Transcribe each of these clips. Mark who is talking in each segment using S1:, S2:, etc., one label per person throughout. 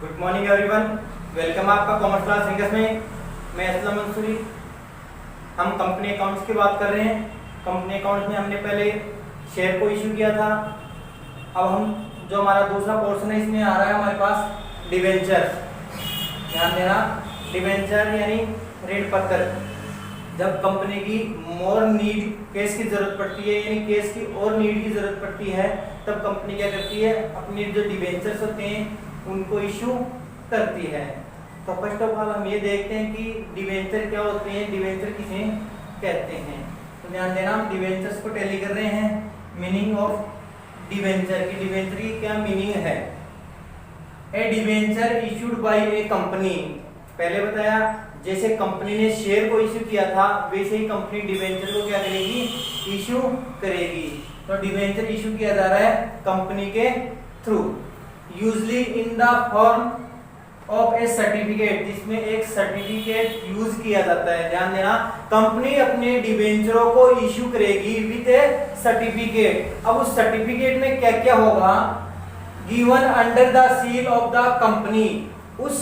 S1: Good morning everyone, welcome आपका commerce class English में। मैं असलम मंसूरी। हम कंपनी अकाउंट्स की बात कर रहे हैं। कंपनी अकाउंट्स में हमने पहले शेयर को इशू किया था। अब हम जो हमारा दूसरा पोर्शन है इसमें आ रहा है हमारे पास डिवेंचर। ध्यान देना, डिवेंचर यानी ऋण पत्र। जब कंपनी की मोर नीड केस की जरूरत पड़ती है, यानी केस की और नीड की जरूरत पड़ती है, तब कंपनी क्या करती है, अपनी जो डिवेंचर्स होते हैं उनको इशू करती है। तो फर्स्ट ऑफ ऑल हम ये देखते हैं कि डिवेंचर क्या होते हैं, डिवेंचर किसे कहते हैं। तो ध्यान देना, हम डिवेंचर्स को टैली कर रहे हैं। मीनिंग ऑफ डिवेंचर की, डिवेंचर की क्या मीनिंग है। A debenture issued by a company. पहले बताया जैसे कंपनी ने शेयर को इशू किया था वैसे ही कंपनी डिवेंचर को क्या करेगी, इशू करेगी। तो डिवेंचर इशू किया जा रहा है कंपनी के through, usually in the form of A certificate, जिसमें एक सर्टिफिकेट यूज किया जाता है। ध्यान देना, कंपनी अपने डिवेंचरों को इशू करेगी विद ए सर्टिफिकेट। अब उस सर्टिफिकेट में क्या क्या होगा, given under the seal of the company. उस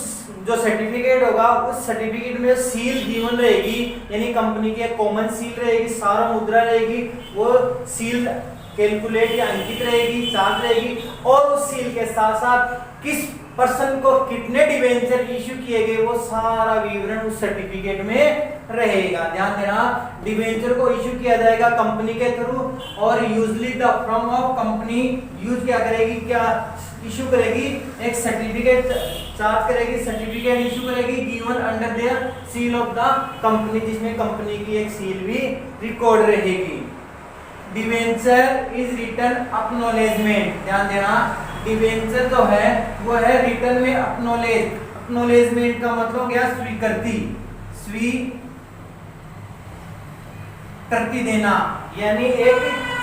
S1: जो सर्टिफिकेट होगा उस सर्टिफिकेट में सील गिवन रहेगी, यानी कंपनी की कॉमन सील रहेगी, सारा मुद्रा रहेगी, वो सील कैलकुलेट या अंकित रहेगी, चार्ज रहेगी, और उस सील के साथ साथ किस पर्सन को कितने डिवेंचर इशू किए गए वो सारा विवरण उस सर्टिफिकेट में रहेगा। ध्यान देना, डिवेंचर को इशू किया जाएगा कंपनी के थ्रू, और usually the from of company use क्या करेगी, क्या इशू करेगी, एक सर्टिफिकेट चार्ज करेगी, सर्टिफिकेट इशू करेगी given under their seal of the company, जिसमें कंपनी की एक सील भी रिकॉर्ड रहेगी। Debenture is written acknowledgement. ध्यान देना, डिवेंचर जो है वो है रिटन में एक्नॉलेज। एक्नॉलेजमेंट का मतलब क्या, स्वीकृति, स्वीकृति देना, यानी एक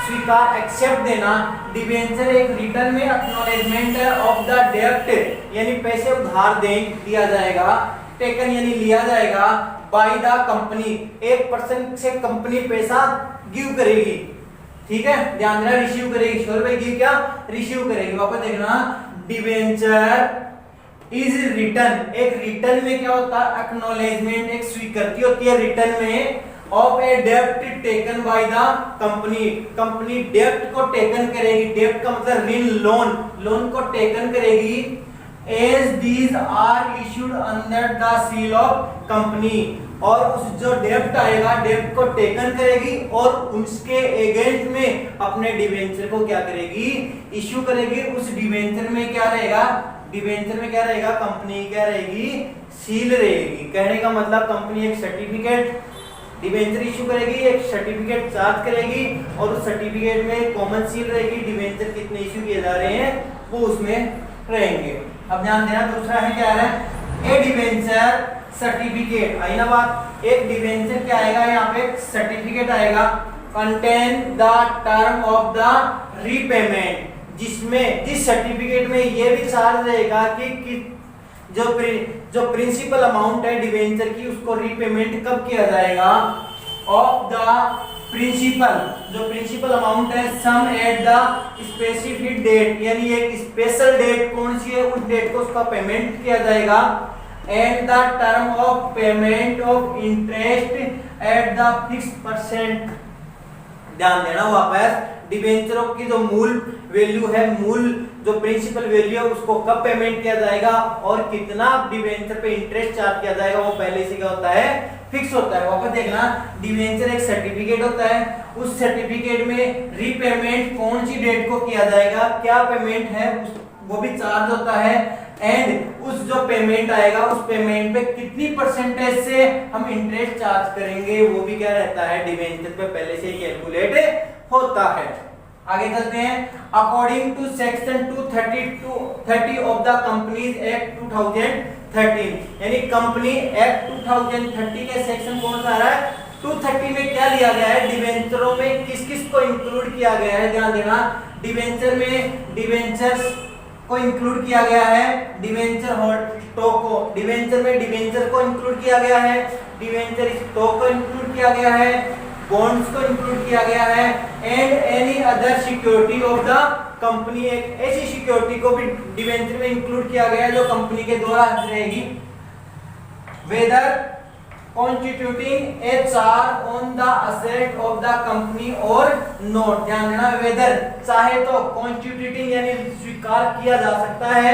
S1: स्वीकार एक्सेप्ट देना। डिवेंचर एक रिटर्न में एक्नॉलेजमेंट है ऑफ द डेब्ट, यानी पैसे उधार दिया जाएगा, टेकन यानी लिया जाएगा, बाय द कंपनी, एक पर्सन से कंपनी पैसा गिव करेगी। ठीक है, ध्यान देना, रिसीव करेगी, सॉरी भाई गिव क्या, रिसीव करेगी। वापस देखना, डिवेंचर इज रिटर्न, एक रिटर्न में क्या होता है, एक्नॉलेजमेंट, एक स्वीकृति होती है रिटर्न में ऑफ ए डेब्ट taken by the company. Company डेब्ट को टेकन करेगी, डेब्ट का मतलब ऋण, लोन, लोन को टेकन करेगी, as these are issued under the seal of company, और उस जो डेब्ट आएगा डेब्ट को टेकन करेगी और उसके एगेंस्ट में अपने डिवेंचर को क्या करेगी, इशू करेगी। उस डिवेंचर में क्या रहेगा, डिवेंचर में क्या रहेगा, कंपनी क्या रहेगी, सील रहेगी। कहने का मतलब कंपनी एक सर्टिफिकेट डिवेंचर इशू करेगी, एक सर्टिफिकेट चार्ज करेगी, और उस सर्टिफिकेट में कॉमन सील रहेगी, डिवेंचर कितने इशू किए जा रहे हैं वो उसमें रहेंगे। अब ध्यान देना, दूसरा है क्या है, ए डिवेंचर सर्टिफिकेट। आई ना बात, एक डिवेंचर क्या आएगा, यहाँ पे सर्टिफिकेट आएगा, contain the term of the repayment, जिसमें जिस सर्टिफिकेट में ये भी चार्ज रहेगा कि जो प्रिंसिपल अमाउंट है डिवेंचर की उसको रीपेमेंट कब किया जाएगा, ऑफ द प्रिंसिपल, जो प्रिंसिपल अमाउंट है, सम एट द स्पेसिफिक डेट, यानी एक स्पेशल डेट कौन सी है, उस डेट को उसका पेमेंट किया जाएगा, and the term of payment of interest at the fixed percent. ध्यान देना, वापस डिवेंचरों की जो मूल वैल्यू है, मूल जो प्रिंसिपल वैल्यू है उसको कब पेमेंट किया जाएगा और कितना डिवेंचर पे इंटरेस्ट चार्ज किया जाएगा वो पहले से क्या होता है, फिक्स होता है। वापस देखना, डिवेंचर एक सर्टिफिकेट होता है, उस सर्टिफिकेट में रीपेमेंट कौन सी डेट को किया जाएगा, क्या पेमेंट है वो भी चार्ज होता है, एंड उस जो पेमेंट आएगा उस पेमेंट पे कितनी परसेंटेज से हम इंटरेस्ट चार्ज करेंगे वो भी क्या रहता है, डिवेंचर पे पहले से ही कैलकुलेट होता है। आगे चलते हैं, according to section 230 of the companies act 2013, यानी कंपनी एक्ट 2030 के सेक्शन कौन सा आ रहा है, 230 में क्या लिया गया है, डिवेंचरों में किस किस को इंक्लूड किया गया है। ध्यान देना, डिवेंचर में डिवेंचर्स को इंक्लूड किया गया है, डिवेंचर स्टॉक को, डिवेंचर में डिवेंचर को इंक्लूड किया गया है, डिवेंचर स्टॉक को इंक्लूड किया गया है, बॉन्ड्स को इंक्लूड किया गया है, and any other security of the company, एक ऐसी सिक्योरिटी को भी डिवेंचर में इंक्लूड किया गया है जो कंपनी के द्वारा रहेगी, whether constituting a charge on the asset of the company और नॉट। ध्यान देना, वेदर चाहे तो कॉन्स्टिट्यूटिंग यानी स्वीकार किया जा सकता है,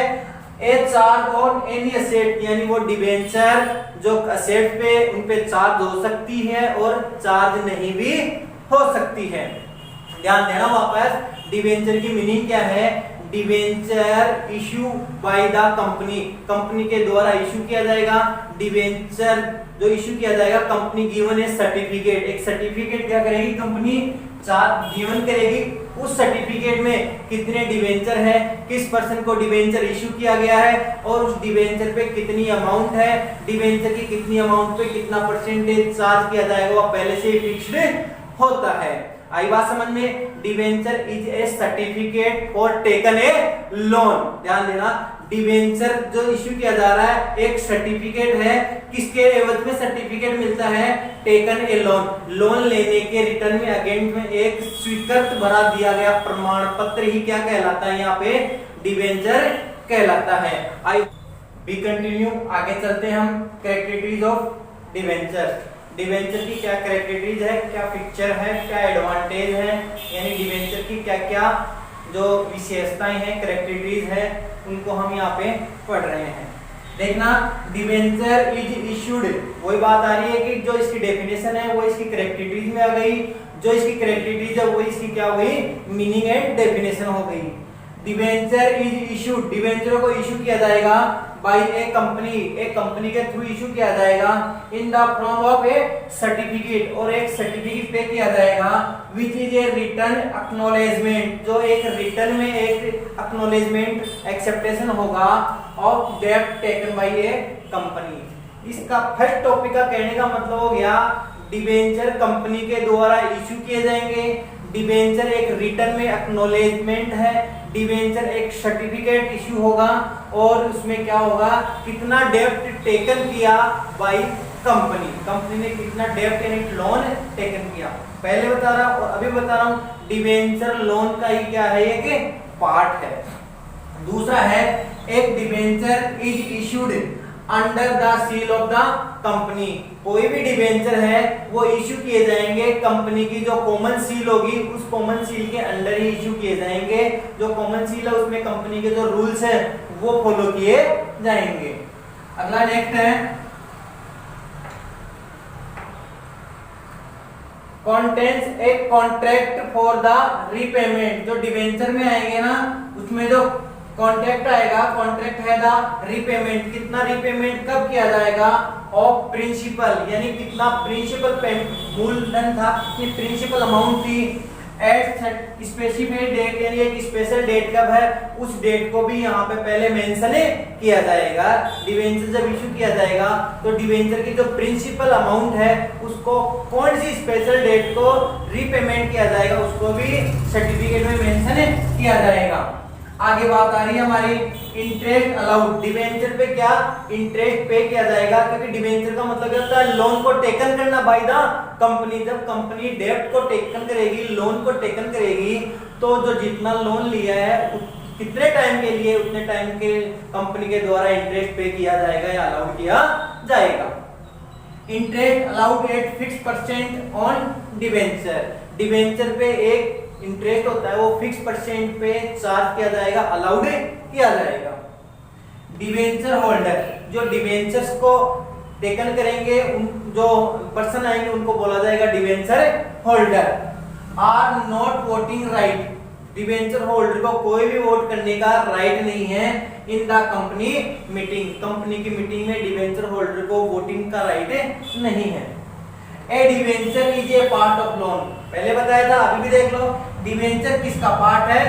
S1: ए चार्ज ऑन एनी असेट यानी वो डिवेंचर जो असेट पे उन पे चार्ज हो सकती है और चार्ज नहीं भी हो सकती है। ध्यान देना वापस, डिवेंचर की मीनिंग क्या है, debenture issue by the company, company के द्वारा इशू किया जाएगा। डिवेंचर जो इशू किया जाएगा, कंपनी गिवन ए सर्टिफिकेट, एक सर्टिफिकेट क्या करेगी कंपनी, चार्ज गिवन करेगी, उस सर्टिफिकेट में कितने डिवेंचर है, किस पर्सन को डिवेंचर इशू किया गया है और उस डिवेंचर पे कितनी अमाउंट है, डिवेंचर की कितनी अमाउंट पे कितना परसेंटेज चार्ज किया जाएगा वो पहले से ही फिक्स्ड होता है। आई बात समझ में, debenture is A certificate for taken a loan. ध्यान देना, डिवेंचर जो इश्यू किया जा रहा है एक सर्टिफिकेट है, किसके एवज में सर्टिफिकेट मिलता है, टेकन ए लोन, लोन लेने के रिटर्न में अगेंस्ट में एक स्वीकृत भरा दिया गया प्रमाण पत्र ही क्या कहलाता है, यहाँ पे डिवेंचर कहलाता है। आई बी कंटिन्यू, आगे चलते हैं हम, कैरेक्टरिस्टिक्स ऑफ डिवेंचर। डिवेंचर की क्या कैरेक्टरिस्टिक्स है, क्या फीचर है, क्या एडवांटेज है, यानी डिवेंचर की क्या क्या जो विशेषताएं हैं, कैरेक्टरिस्टिक्स है, उनको हम यहाँ पे पढ़ रहे हैं। देखना, डिवेंचर इज इशूड, वही बात आ रही है कि जो इसकी डेफिनेशन है वो इसकी कैरेक्टरिस्टिक्स में आ गई, जो इसकी कैरेक्टरिस्टिक्स है वो इसकी क्या हुई, मीनिंग एंड डेफिनेशन हो गई। डिवेंचर इज इशूड, डिवेंचर को इशू किया जाएगा बाय ए कंपनी, एक कंपनी के थ्रू इशू किया जाएगा, in the form of A certificate, और एक सर्टिफिकेट पे किया जाएगा, which is a return acknowledgement, जो एक रिटर्न में एक एक्नॉलेजमेंट एक्सेप्टेशन होगा ऑफ डेब्ट टेकन बाय ए कंपनी। इसका फर्स्ट टॉपिक का कहने का मतलब हो गया, डिवेंचर कंपनी के द्वारा इशू किए जाएंगे, डिवेंचर एक रिटर्न में एक्नॉलेजमेंट है, डिवेंचर एक सर्टिफिकेट इशू होगा और उसमें क्या होगा, कितना डेब्ट टेकन किया बाय कंपनी, कंपनी ने कितना डेब्ट यानी लोन टेकन किया, पहले बता रहा और अभी बता रहा हूं, डिवेंचर लोन का ही क्या है, एक पार्ट है। दूसरा है, एक debenture is issued under the seal of the company, कोई भी डिवेंचर है वो इशू किए जाएंगे कंपनी की जो कॉमन सील होगी, उस कॉमन सील के अंडर ही इशू किए जाएंगे, जो कॉमन सील है उसमें कंपनी के जो रूल्स है वो फॉलो किए जाएंगे। अगला नेक्स्ट है contents a contract for the repayment, जो डिवेंचर में आएंगे ना उसमें जो कॉन्ट्रैक्ट आएगा, कॉन्ट्रैक्ट है द रीपेमेंट, कितना रीपेमेंट कब किया जाएगा, ऑफ प्रिंसिपल यानी कितना प्रिंसिपल मूलधन था, कितनी प्रिंसिपल अमाउंट थी, एट स्पेसिफाइड डेट यानी एक स्पेशल डेट कब है, उस डेट को भी यहाँ पे पहले मेंशन किया जाएगा। डिवेंचर जब इशू किया जाएगा तो डिवेंचर की जो प्रिंसिपल अमाउंट है उसको कौन सी स्पेशल डेट को रीपेमेंट किया जाएगा उसको भी सर्टिफिकेट में मेंशन किया जाएगा। आगे बात आ रही है हमारी इंटरेस्ट अलाउड, डिवेंचर पे क्या इंटरेस्ट पे किया जाएगा, क्योंकि डिवेंचर का मतलब क्या होता है, लोन को टेकन करना बाय द कंपनी। जब कंपनी डेब्ट को टेकन करेगी, लोन को टेकन करेगी, तो जो जितना लोन लिया है कितने टाइम के लिए, उतने टाइम के कंपनी के द्वारा इंटरेस्ट पे किया जाएगा या अलाउड किया जाएगा। Interest allowed at fix % on debenture, debenture पे एक इंटरेस्ट होता है वो फिक्स % पे चार्ज किया जाएगा, अलाउड किया जाएगा। डिवेंचर होल्डर, जो डिवेंचर्स को टेकन करेंगे, उन जो पर्सन आएंगे उनको बोला जाएगा debenture holder. Are not voting right, debenture holder को कोई भी वोट करने का राइट नहीं है in the company meeting, company की मीटिंग में डिवेंचर होल्डर को वोटिंग का राइट नहीं है। A debenture is a part of loan, पहले बताया था अभी भी देख लो, डिवेंचर किसका पार्ट है,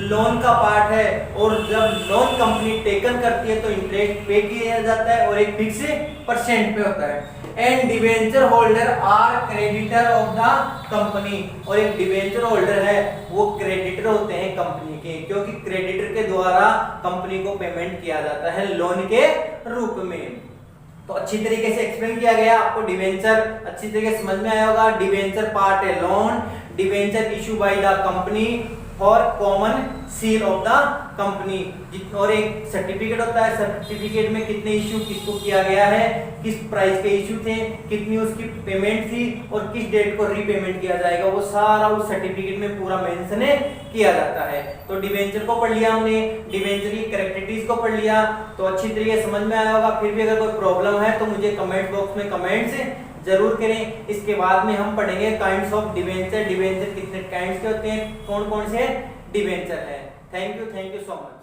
S1: लोन का पार्ट है, और जब लोन कंपनी टेकन करती है तो इंटरेस्ट पे किया जाता है और एक फिक्स % पे होता है। And debenture holder or creditor of the company, और एक डिवेंचर होल्डर है वो क्रेडिटर होते हैं कंपनी के, क्योंकि क्रेडिटर के द्वारा कंपनी को पेमेंट किया जाता है लोन के रूप में। तो अच्छी तरीके से एक्सप्लेन किया गया, आपको डिवेंचर अच्छी तरीके से समझ में आया होगा। Debenture part A loan, debenture issue by the company for common seal of the company. और एक सर्टिफिकेट होता है, सर्टिफिकेट में कितने इशू किसको किया गया है, किस प्राइस के इशू थे, कितनी उसकी पेमेंट थी और किस डेट को रीपेमेंट किया जाएगा, वो सारा उस सर्टिफिकेट में पूरा मेंशन किया जाता है। तो डिवेंचर को पढ़ लिया हमने, डिवेंचर की कैरेक्टरिस्टिक्स को पढ़ लिया, तो अच्छी तरीके से समझ में आया होगा। फिर भी अगर कोई प्रॉब्लम है तो मुझे कमेंट बॉक्स में कमेंट्स जरूर करें। इसके बाद में हम पढ़ेंगे काइंड्स ऑफ डिवेंचर, डिवेंचर कितने काइंड्स के होते हैं, कौन कौन से डिवेंचर है। Thank you so much.